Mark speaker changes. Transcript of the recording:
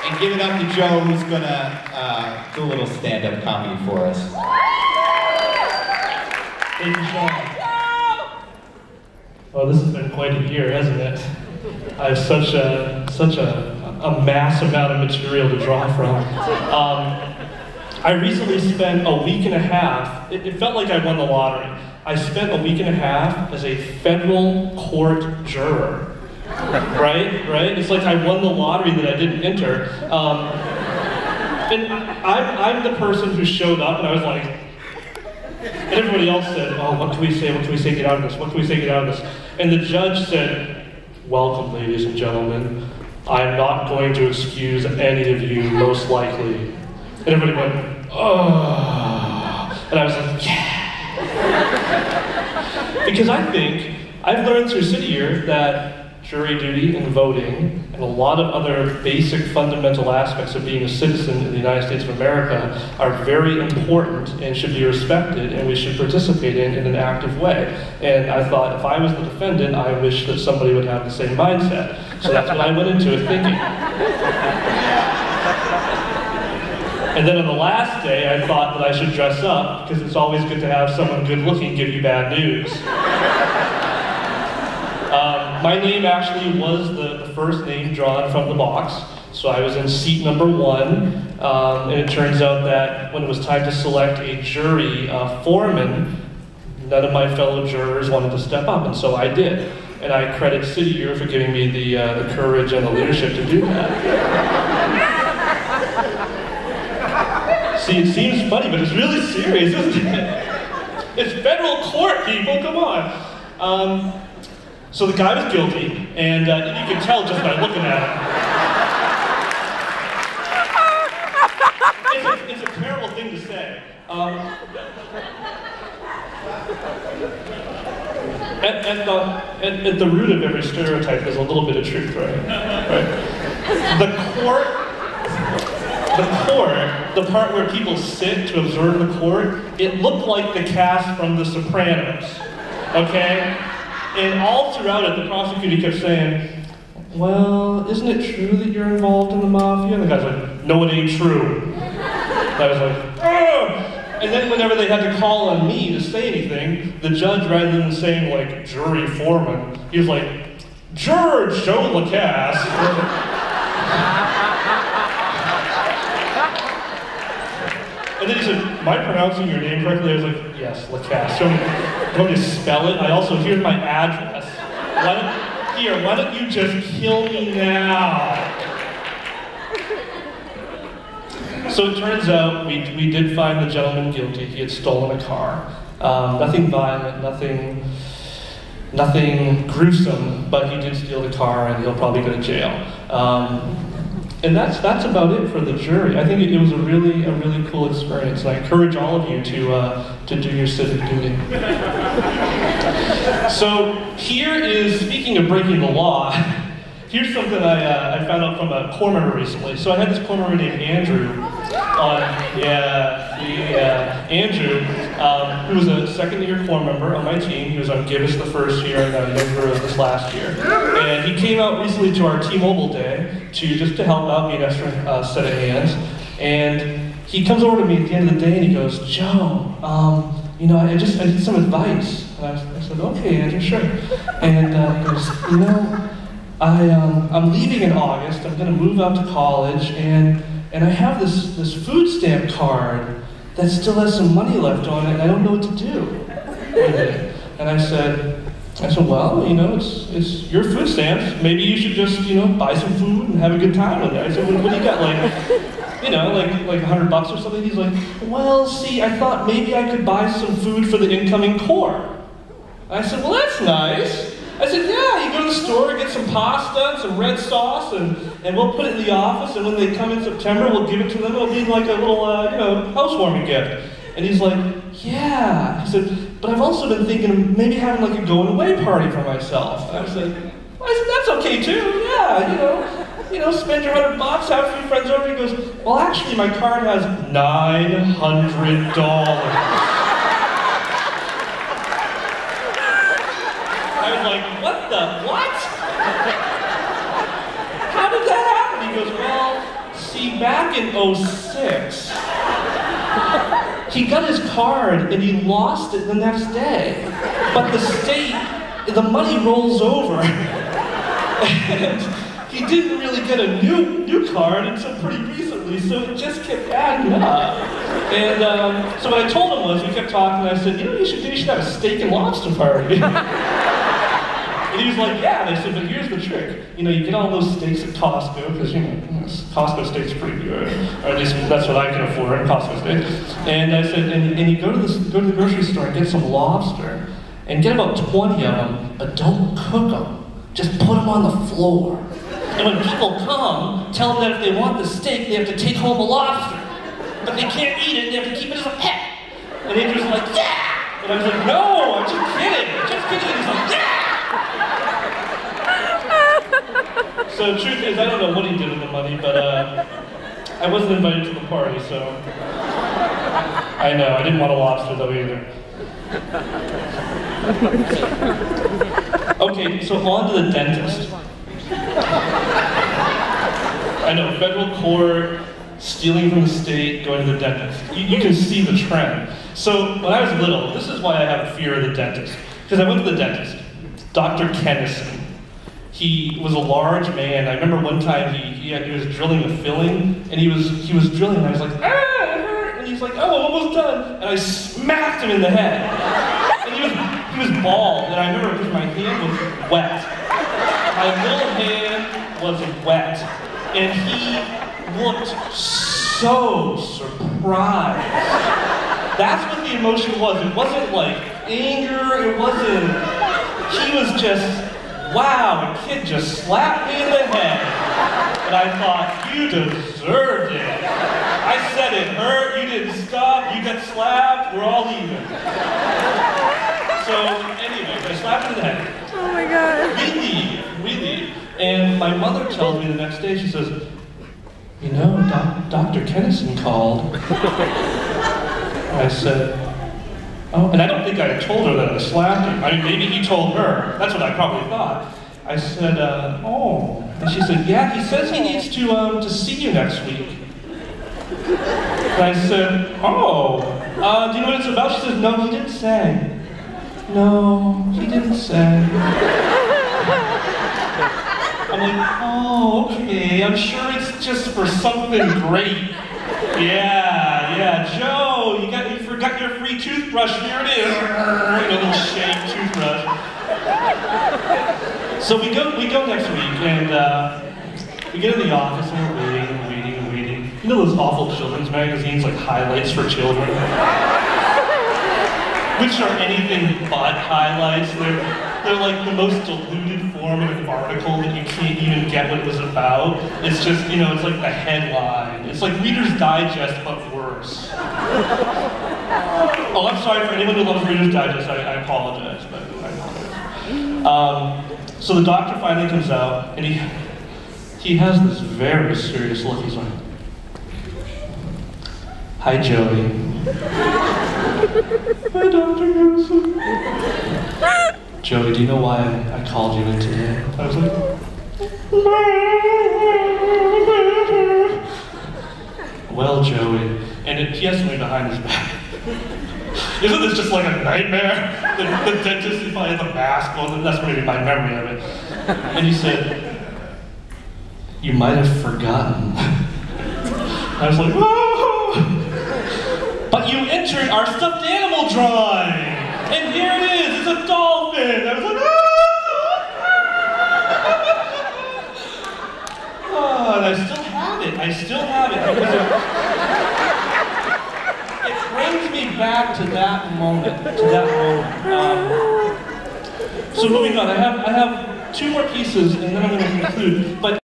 Speaker 1: And give it up to Joe, who's gonna do a little stand-up comedy for us.
Speaker 2: Thank you, Sean. Well, this has been quite a year, hasn't it? I have such a mass amount of material to draw from. I recently spent a week and a half, it felt like I won the lottery. I spent a week and a half as a federal court juror. Right? It's like I won the lottery that I didn't enter. And I'm the person who showed up and I was like, and everybody else said, oh, what can we say, get out of this, what can we say, get out of this? And the judge said, welcome, ladies and gentlemen. I'm not going to excuse any of you, most likely. And everybody went, oh. And I was like, yeah. Because I think I've learned through City Year that jury duty and voting and a lot of other basic fundamental aspects of being a citizen in the United States of America are very important and should be respected and we should participate in an active way. And I thought if I was the defendant, I wish that somebody would have the same mindset. So that's what I went into it thinking. And then on the last day, I thought that I should dress up because it's always good to have someone good looking give you bad news. My name actually was the first name drawn from the box, so I was in seat number 1, and it turns out that when it was time to select a jury foreman, none of my fellow jurors wanted to step up, and so I did. And I credit City Year for giving me the courage and the leadership to do that. See, it seems funny, but it's really serious, isn't it? It's federal court, people, come on. So the guy was guilty, and you can tell just by looking at him. It's a terrible thing to say. At the root of every stereotype, there's a little bit of truth, right? The court, the part where people sit to observe the court, it looked like the cast from The Sopranos, okay? And all throughout it, the prosecutor kept saying, well, isn't it true that you're involved in the mafia? And the guy's like, no, it ain't true. And I was like, oh! And then whenever they had to call on me to say anything, the judge, rather than saying, like, jury foreman, he was like, Juror Joe Lacasse. And then he said, am I pronouncing your name correctly? I was like, yes, Lacasse. Do you want me to spell it? Here's my address. Why don't you just kill me now? So it turns out we did find the gentleman guilty. He had stolen a car. Nothing violent, nothing gruesome, but he did steal the car and he'll probably go to jail. And that's about it for the jury. I think it was a really cool experience, and I encourage all of you to do your civic duty. So here is, speaking of breaking the law, here's something I found out from a corps member recently. So I had this corps member named Andrew Andrew, who was a second-year corps member on my team. He was on Gibbous the first year and Denver this last year. And he came out recently to our T-Mobile Day just to help out, be an extra set of hands. And he comes over to me at the end of the day and he goes, Joe, I need some advice. And I said, okay, Andrew, sure. And he goes, I'm leaving in August. I'm going to move out to college, and I have this food stamp card that still has some money left on it, and I don't know what to do with it. And I said, well, it's your food stamps. Maybe you should just, buy some food and have a good time with it. I said, what do you got, like $100 or something? He's like, well, see, I thought maybe I could buy some food for the incoming corps. I said, well, that's nice. I said, yeah, you go to the store, get some pasta and some red sauce, and we'll put it in the office, and when they come in September, we'll give it to them. It'll be like a little, housewarming gift. And he's like, yeah. He said, but I've also been thinking of maybe having like a going-away party for myself. And I said, that's okay too, yeah, spend your $100, have a few friends over. He goes, well, actually, my card has $900. What? How did that happen? He goes, well, back in '06, he got his card and he lost it the next day. But the state, the money rolls over. And he didn't really get a new card until pretty recently, so it just kept adding up. And so what I told him was, we kept talking, and I said, you know what you should have a steak and lobster party. And he was like, yeah, and I said, but here's the trick. You know, you get all those steaks at Costco, because, you know, Costco steaks are pretty good. Or at least that's what I can afford, Costco steaks. And I said, and you go to the grocery store and get some lobster, and get about 20 of them, but don't cook them. Just put them on the floor. And when people come, tell them that if they want the steak, they have to take home a lobster. But they can't eat it, they have to keep it as a pet. And Andrew's like, yeah! And I was like, no, I'm just kidding. Just kidding. And he's like, yeah! So the truth is, I don't know what he did with the money, but I wasn't invited to the party, so I know, I didn't want a lobster though either. Okay, so on to the dentist. I know, federal court, stealing from the state, going to the dentist. You can see the trend. So when I was little, this is why I have a fear of the dentist. Because I went to the dentist, Dr. Kennison. He was a large man. I remember one time he was drilling the filling, and he was drilling, and I was like, ah, it hurt. And he's like, oh, I'm almost done. And I smacked him in the head. And he was bald, and I remember because my hand was wet. My little hand was wet. And he looked so surprised. That's what the emotion was. It wasn't like anger, he was just, wow, a kid just slapped me in the head. And I thought, you deserved it. I said it hurt, you didn't stop, you got slapped, we're all even. So, anyways, I slapped him in the head.
Speaker 3: Oh my God.
Speaker 2: We leave. And my mother tells me the next day, she says, you know, Dr. Kennison called. I said, oh, and I don't think I told her that I slapped him. I mean, maybe he told her. That's what I probably thought. I said, oh. And she said, yeah, he says he needs to see you next week. And I said, oh, do you know what it's about? She says, no, he didn't say. No, he didn't say. I'm like, oh, okay, I'm sure it's just for something great. Yeah, Joe, you forgot your free toothbrush, here it is. You know, little shaved toothbrush. So we go next week, and we get in the office, and we're waiting. You know those awful children's magazines, like Highlights for Children? Which are anything but highlights. They're like the most diluted form of an article that you can't even get what it was about. It's just, you know, it's like the headline. It's like Reader's Digest, but worse. Oh, I'm sorry for anyone who loves Reader's Digest, I apologize, but I apologize. So the doctor finally comes out, and he has this very serious look. He's like, hi, Joey. Hi, Dr. Kennison. Joey, do you know why I called you in today? I was like, well, Joey, and he has something behind his back. Isn't this just like a nightmare? The dentist, if I had the mask on, that's maybe my memory of it. And he said, you might have forgotten. I was like, oh! But you entered our stuffed animal drawing! And here it is, it's a dolphin! I was like, oh, and I still have it. Because it brings me back to that moment, So moving on, I have two more pieces, and then I'm going to conclude. But